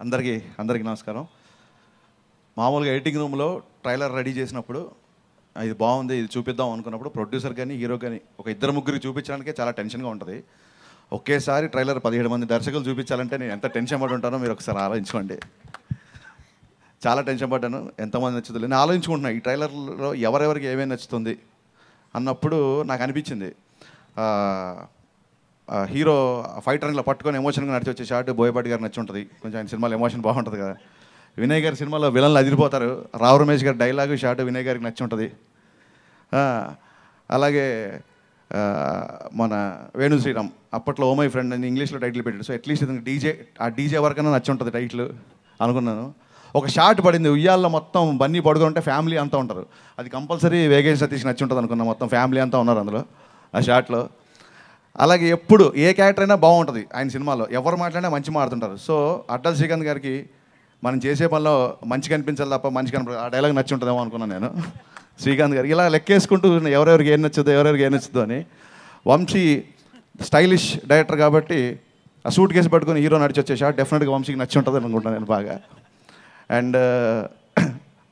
అందరికీ నమస్కారం. మామూలుగా ఎడిటింగ్ రూమ్లో ట్రైలర్ రెడీ చేసినప్పుడు ఇది బాగుంది, ఇది చూపిద్దాం అనుకున్నప్పుడు ప్రొడ్యూసర్ కానీ హీరో కానీ ఒక ఇద్దరు ముగ్గురికి చూపించడానికే చాలా టెన్షన్గా ఉంటుంది. ఒకేసారి ట్రైలర్ 17 మంది దర్శకులు చూపించాలంటే నేను ఎంత టెన్షన్ పడి ఉంటానో మీరు ఒకసారి ఆలోచించుకోండి. చాలా టెన్షన్ పడ్డాను, ఎంతమంది నచ్చుతుంది నేను ఆలోచించుకుంటున్నాను. ఈ ట్రైలర్లో ఎవరెవరికి ఏమేమి నచ్చుతుంది అన్నప్పుడు నాకు అనిపించింది, హీరో ఫైటర్ ఇలా పట్టుకొని ఎమోషన్గా నడిచి వచ్చే షాట్ బోయపాటి గారు నచ్చి ఉంటుంది. కొంచెం ఆయన సినిమాలో ఎమోషన్ బాగుంటుంది కదా. వినయ్ గారి సినిమాలో విలన్లు అదిరిపోతారు. రావు రమేష్ గారి డైలాగు షాట్ వినయ్ గారికి నచ్చి ఉంటుంది. అలాగే మన వేణు శ్రీరామ్ అప్పట్లో ఓ మై ఫ్రెండ్ అని ఇంగ్లీష్లో టైటిల్ పెట్టాడు. సో అట్లీస్ట్ ఇది డీజే వరకైనా నచ్చి ఉంటుంది టైటిల్ అనుకున్నాను. ఒక షాట్ పడింది, ఉయ్యాల్లో మొత్తం బన్నీ పడుకొని ఉంటే ఫ్యామిలీ అంతా ఉంటారు. అది కంపల్సరీ వేగేష్ సతీష్ నచ్చి ఉంటుంది అనుకున్నాను. మొత్తం ఫ్యామిలీ అంతా ఉన్నారు అందులో ఆ షాట్లో. అలాగే ఎప్పుడు ఏ క్యారెక్టర్ అయినా బాగుంటుంది ఆయన సినిమాలో, ఎవరు మాట్లాడినా మంచి మాడుతుంటారు. సో అడ్డల్ శ్రీకాంత్ గారికి మనం చేసే పనిలో మంచి కనిపించాలి తప్ప మంచి కనిపించాలి, ఆ డైలాగ్ నచ్చి ఉంటుందేమో అనుకున్నాను నేను. శ్రీకాంత్ గారికి ఇలా లెక్కేసుకుంటూ ఎవరెవరికి ఏం నచ్చుద్దో అని. వంశీ స్టైలిష్ డైరెక్టర్ కాబట్టి ఆ సూట్ కేసు పట్టుకొని హీరో నడిచి వచ్చే షాట్ డెఫినెట్గా వంశీకి నచ్చి ఉంటుంది అనుకుంటాను నేను బాగా. అండ్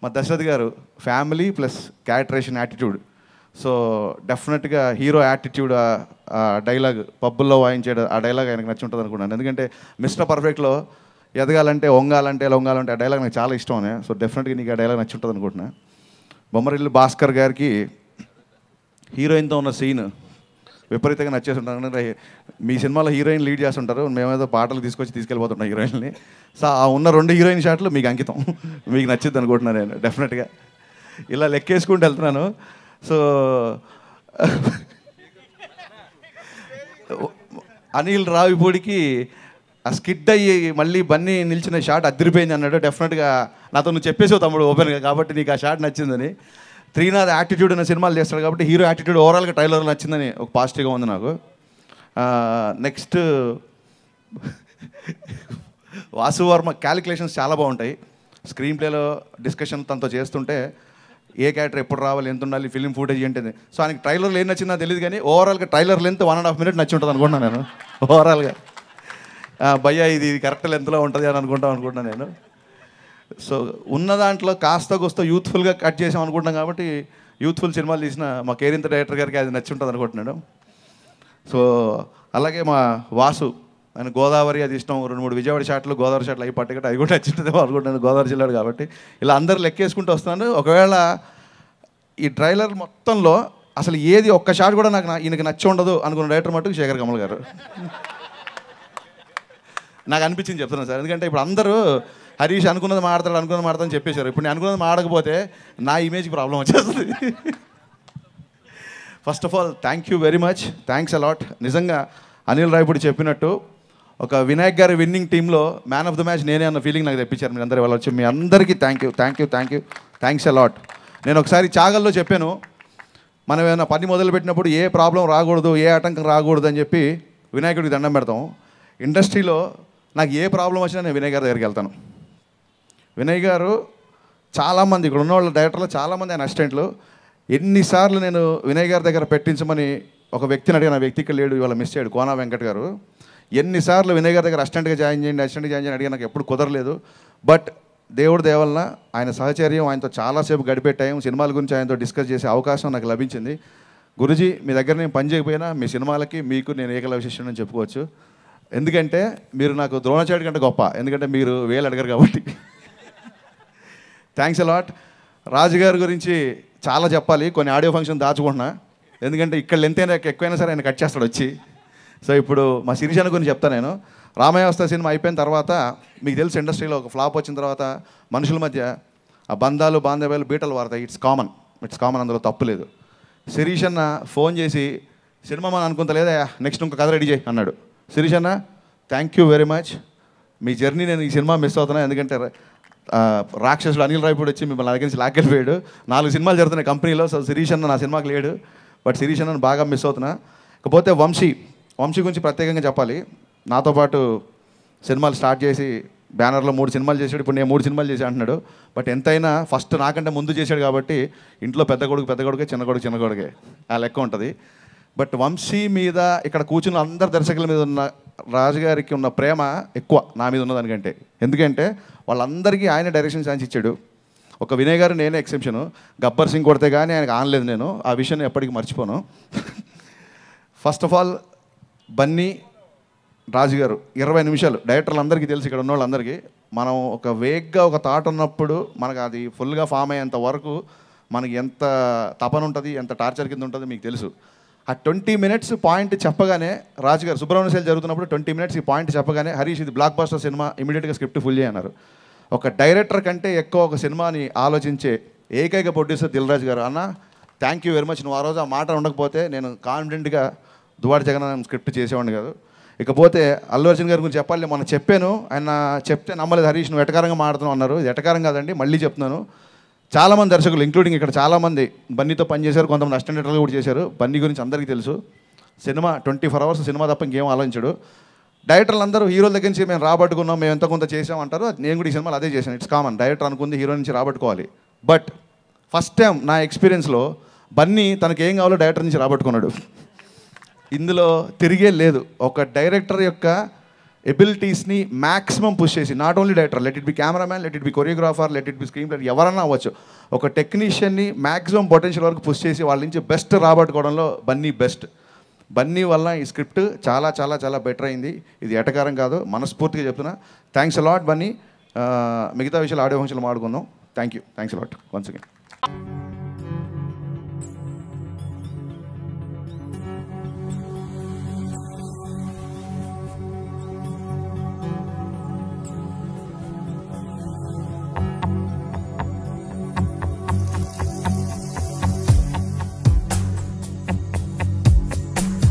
మా దశరథ్ గారు family plus characterisation attitude. So డెఫినెట్గా హీరో యాటిట్యూడ్, ఆ డైలాగ్ పబ్బుల్లో వాయించే ఆ డైలాగ్ ఆయనకు నచ్చి ఉంటుంది అనుకున్నాను. ఎందుకంటే మిస్టర్ పర్ఫెక్ట్లో ఎదగాలంటే లొంగాలంటే ఆ డైలాగ్ నాకు చాలా ఇష్టం. సో డెఫినెట్గా నీకు ఆ డైలాగ్ నచ్చి ఉంటుంది అనుకుంటున్నా. బొమ్మరిల్లు భాస్కర్ గారికి హీరోయిన్తో ఉన్న సీన్ విపరీతంగా నచ్చేసి ఉంటాను. మీ సినిమాలో హీరోయిన్ లీడ్ చేస్తుంటారు, మేమేదో పాటలు తీసుకెళ్ళిపోతుంటాం హీరోయిన్ని. సో ఆ ఉన్న 2 హీరోయిన్ షాట్లు మీకు అంకితం, మీకు నచ్చింది అనుకుంటున్నాను నేను డెఫినెట్గా. ఇలా లెక్కేసుకుంటూ వెళ్తున్నాను. సో అనిల్ రావిపూడికి ఆ స్కిడ్ అయ్యి మళ్ళీ బన్నీ నిలిచిన షాట్ అదిరిపోయింది అన్నాడు. డెఫినెట్గా నాతో నువ్వు చెప్పేసావు తమ్ముడు ఓపెన్గా, కాబట్టి నీకు ఆ షాట్ నచ్చిందని. త్రీనాథ్ యాటిట్యూడ్ అనే సినిమాలు చేస్తాడు కాబట్టి హీరో యాటిట్యూడ్ ఓవరాల్గా ట్రైలర్లో నచ్చిందని ఒక పాజిటివ్గా ఉంది నాకు. నెక్స్ట్ వాసు వర్మ క్యాలిక్యులేషన్స్ చాలా బాగుంటాయి. స్క్రీన్ ప్లేలో డిస్కషన్ తనతో చేస్తుంటే ఏ క్యారెక్టర్ ఎప్పుడు రావాలి, ఎంత ఉండాలి, ఫిలిం ఫుటేజ్ ఏంటిది. సో ఆయనకి ట్రైలర్లో ఏం నచ్చిందో తెలియదు కానీ ఓవరాల్గా ట్రైలర్ లెంత్ 1.5 minutes నచ్చి ఉంటుంది అనుకుంటున్నాను నేను ఓవరాల్గా. భయ్యా ఇది కరెక్ట్ లెంత్లో ఉంటుంది అని అనుకుంటున్నాను నేను. సో ఉన్న దాంట్లో కాస్త కూస్త యూత్ఫుల్గా కట్ చేసాం అనుకుంటున్నాం కాబట్టి యూత్ఫుల్ సినిమాలు తీసిన మా కేరింత డైరెక్టర్ గారికి అది నచ్చి ఉంటుంది అనుకుంటున్నాను. సో అలాగే మా వాసు ఆయన గోదావరి అది ఇష్టం, 2-3 విజయవాడ షాట్లు గోదావరి షాట్లు అవి పట్టుకుంటే అది కూడా నచ్చుతుందేమో అనుకుంటున్నాను, గోదావరి జిల్లాడు కాబట్టి. ఇలా అందరు లెక్కేసుకుంటూ వస్తున్నాను. ఒకవేళ ఈ ట్రైలర్ మొత్తంలో అసలు ఏది ఒక్క షాట్ కూడా ఈయనకి నచ్చి ఉండదు అనుకున్న డైరెక్టర్ మటుకు శేఖర్ కమల్ గారు. నాకు అనిపించింది చెప్తున్నాను సార్. ఎందుకంటే ఇప్పుడు అందరూ హరీష్ అనుకున్నది మాడతాడని చెప్పేశారు. ఇప్పుడు నేను అనుకున్నది మాడకపోతే నా ఇమేజ్ ప్రాబ్లం వచ్చేస్తుంది. First of all thank you very much, thanks a lot. నిజంగా అనిల్ రావిపూడి చెప్పినట్టు ఒక వినాయక్ గారి విన్నింగ్ టీంలో మ్యాన్ ఆఫ్ ద మ్యాచ్ నేనే అన్న ఫీలింగ్ నాకు తెప్పించారు మీరు అందరూ వెళ్ళొచ్చు. మీ అందరికీ థ్యాంక్స్ అలాట్. నేను ఒకసారి చాగల్లో చెప్పాను, మనం ఏమైనా పని మొదలుపెట్టినప్పుడు ఏ ప్రాబ్లం రాకూడదు, ఏ ఆటంకం రాకూడదు అని చెప్పి వినాయకుడికి దండం పెడతాం. ఇండస్ట్రీలో నాకు ఏ ప్రాబ్లం వచ్చినా నేను వినయ్ గారి దగ్గరికి వెళ్తాను. వినయ్ గారు చాలామంది ఇక్కడ ఉన్న వాళ్ళ డైరెక్టర్లు చాలామంది ఆయన అసిస్టెంట్లు. ఎన్నిసార్లు నేను వినయ్ గారి దగ్గర పెట్టించమని ఒక వ్యక్తిని అడిగిన, వ్యక్తి ఇక్కడ లేడు, ఇవాళ మిస్ అయ్యాడు, కోనా వెంకట్ గారు. ఎన్నిసార్లు వినయ్ గారి దగ్గర అసిస్టెంట్గా జాయిన్ చేయండి అడిగి నాకు ఎప్పుడు కుదరలేదు. బట్ దేవుడి దేవలన ఆయన సహచర్యం, ఆయనతో చాలాసేపు గడిపెట్టాము, సినిమాల గురించి ఆయనతో డిస్కస్ చేసే అవకాశం నాకు లభించింది. గురుజీ మీ దగ్గర నేను పని చేయకపోయినా మీ సినిమాలకి మీకు నేను ఏకలవ్య శిష్యుడు అని చెప్పుకోవచ్చు. ఎందుకంటే మీరు నాకు ద్రోణాచార్యుడి కంటే గొప్ప, ఎందుకంటే మీరు వేలు అడగరు కాబట్టి. Thanks a lot. రాజుగారి గురించి చాలా చెప్పాలి, కొన్ని ఆడియో ఫంక్షన్ దాచుకుంటున్నా. ఎందుకంటే ఇక్కడ ఎంతైనా ఎక్కువైనా సరే ఆయన కట్ చేస్తాడు వచ్చి. సో ఇప్పుడు మా శిరీషాని గురించి చెప్తాను నేను. రామయ్యవస్థ సినిమా అయిపోయిన తర్వాత మీకు తెలుసు ఇండస్ట్రీలో ఒక ఫ్లాప్ వచ్చిన తర్వాత మనుషుల మధ్య ఆ బంధాలు బాంధవ్యాలు బీటలు వాడతాయి. ఇట్స్ కామన్, అందులో తప్పు లేదు. శిరీష్ అన్న ఫోన్ చేసి సినిమా మనం అనుకుంటా లేదా, నెక్స్ట్ ఇంకో కథ రెడీ చేయి అన్నాడు. శిరీష్ అన్న thank you very much, me journey నేను ఈ సినిమా మిస్ అవుతున్నా. ఎందుకంటే రాక్షసుడు అనిల్ రావిపూడి వచ్చి మిమ్మల్ని దగ్గర నుంచి లాక్కెళ్ళిపోయాడు. 4 సినిమాలు జరుగుతున్నాయి కంపెనీలో. సో శిరీష్ అన్న నా సినిమాకి లేడు, బట్ శిరీష్ అన్నను బాగా మిస్ అవుతున్నా. ఇకపోతే వంశీ గురించి ప్రత్యేకంగా చెప్పాలి. నాతో పాటు సినిమాలు స్టార్ట్ చేసి బ్యానర్లో 3 సినిమాలు చేశాడు. ఇప్పుడు నేను 3 సినిమాలు చేసి అంటున్నాడు. బట్ ఎంతైనా ఫస్ట్ నాకంటే ముందు చేశాడు కాబట్టి ఇంట్లో పెద్ద కొడుకే, చిన్న కొడుకే ఆ లెక్క ఉంటుంది. బట్ వంశీ మీద ఇక్కడ కూర్చున్న అందరు దర్శకుల మీద ఉన్న రాజుగారికి ఉన్న ప్రేమ ఎక్కువ నా మీద ఉన్నదానికంటే. ఎందుకంటే వాళ్ళందరికీ ఆయన డైరెక్షన్ ఛాన్స్ ఇచ్చాడు. ఒక వినయ్ గారు నేనే ఎక్సెప్షను. గబ్బర్ సింగ్ కొడితే కానీ ఆయనకు ఆనలేదు నేను. ఆ విషయం ఎప్పటికీ మర్చిపోను. ఫస్ట్ ఆఫ్ ఆల్ బన్నీ రాజుగారు 20 నిమిషాలు డైరెక్టర్లు అందరికీ తెలుసు, ఇక్కడ ఉన్న వాళ్ళందరికీ. మనం ఒక వేగ్గా ఒక థాట్ ఉన్నప్పుడు మనకు అది ఫుల్గా ఫామ్ అయ్యేంత వరకు మనకి ఎంత తపన ఉంటుంది, ఎంత టార్చర్ కింద ఉంటుంది మీకు తెలుసు. ఆ 20 minutes పాయింట్ చెప్పగానే రాజుగారు సుబ్రహ్మణ్య శైలి జరుగుతున్నప్పుడు 20 minutes ఈ పాయింట్ చెప్పగానే హరీష్ ఇది బ్లాక్ బస్టర్ సినిమా, ఇమీడియట్గా స్క్రిప్ట్ ఫుల్ చేయన్నారు. ఒక డైరెక్టర్ కంటే ఎక్కువ ఒక సినిమాని ఆలోచించే ఏకైక ప్రొడ్యూసర్ దిల్ రాజు గారు. అన్న థ్యాంక్ యూ వెరీ మచ్. నువ్వు ఆ రోజు ఆ మాట ఉండకపోతే నేను కాన్ఫిడెంట్గా దువాడి జగన్ స్క్రిప్ట్ చేసేవాడిని కాదు. ఇకపోతే అల్లు అర్జున్ గారి గురించి చెప్పాలి. మనం చెప్పాను, ఆయన చెప్తే నమ్మలేదు. హరీష్ నువ్వు ఎటకారంగా మాట్లాడుతున్నావు అన్నారు. ఇది ఎటకారం కాదండి, మళ్ళీ చెప్తున్నాను. చాలామంది దర్శకులు ఇంక్లూడింగ్ ఇక్కడ చాలామంది బన్నీతో పనిచేశారు, కొంతమంది అసిస్టెంట్ డైరెక్టర్లు కూడా చేశారు. బన్నీ గురించి అందరికీ తెలుసు. సినిమా 24 hours సినిమా తప్ప ఇంకేం ఆలోచించడు. డైరెక్టర్లు అందరూ హీరోల దగ్గర నుంచి మేము రాబట్టుకున్నాం, మేము ఎంత కొంత చేసాం అంటారు. నేను కూడా ఈ సినిమాలు అదే చేశాను. ఇట్స్ కామన్, డైరెక్టర్ అనుకుంది హీరో నుంచి రాబట్టుకోవాలి. బట్ ఫస్ట్ టైం నా ఎక్స్పీరియన్స్లో బన్నీ తనకి ఏం కావాలో డైరెక్టర్ నుంచి రాబట్టుకున్నాడు. ఇందులో తిరిగే లేదు. ఒక డైరెక్టర్ యొక్క ఎబిలిటీస్ని మ్యాక్సిమం పుష్ చేసి, not only director, let it be cameraman, let it be choreographer, let it be screen play, ఎవరన్నా అవ్వచ్చు, ఒక టెక్నీషియన్ని మ్యాక్సిమం పొటెన్షియల్ వరకు పుష్ చేసి వాళ్ళ నుంచి బెస్ట్ రాబట్టుకోవడంలో బన్నీ బెస్ట్. బన్నీ వల్ల ఈ స్క్రిప్ట్ చాలా చాలా చాలా బెటర్ అయింది. ఇది ఎటకారం కాదు, మనస్ఫూర్తిగా చెప్తున్నా. Thanks a lot Bunny. మిగతా విషయాలు ఆడియో ఫంక్షన్లో మాట్లాడుకుందాం. Thanks a lot once again.